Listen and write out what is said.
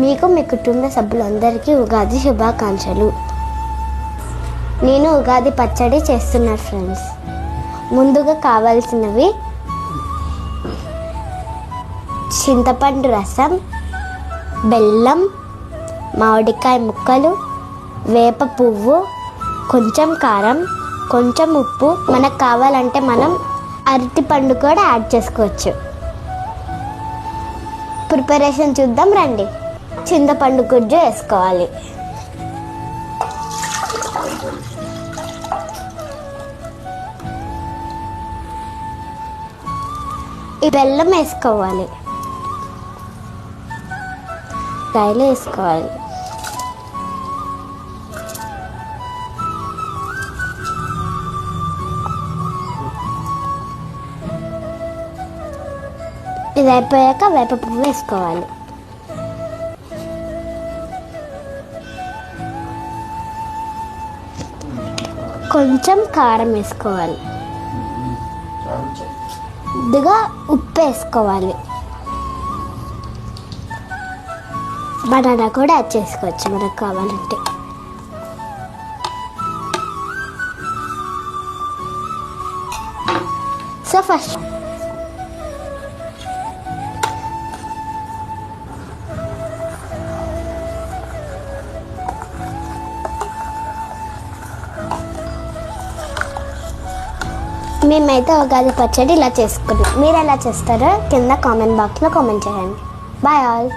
మీకు మీ కుటుంబ సభ్యులందరికీ ఉగాది శుభాకాంక్షలు. నేను ఉగాది పచ్చడి చేస్తున్నా ఫ్రెండ్స్. ముందుగా కావాల్సినవి చింతపండు రసం, బెల్లం, మామిడికాయ ముక్కలు, వేప పువ్వు, కొంచెం కారం, కొంచెం ఉప్పు. మనకు కావాలంటే మనం అరటిపండు కూడా యాడ్ చేసుకోవచ్చు. ప్రిపరేషన్ చూద్దాం రండి. చింతపండు గుజ్జు వేసుకోవాలి. ఈ బెల్లం వేసుకోవాలి. కాయలు వేసుకోవాలి. ఇది అయిపోయాక వేప పువ్వు వేసుకోవాలి. కొంచెం కారం వేసుకోవాలి. కొద్దిగా ఉప్పు వేసుకోవాలి. బనానా కూడా యాడ్ చేసుకోవచ్చు మనకు కావాలంటే. సో ఫస్ట్ మేమైతే ఉగాది పచ్చడి ఇలా చేసుకున్నాం. మీరు ఎలా చేస్తారో కింద కామెంట్ బాక్స్లో కామెంట్ చేయండి. Bye all.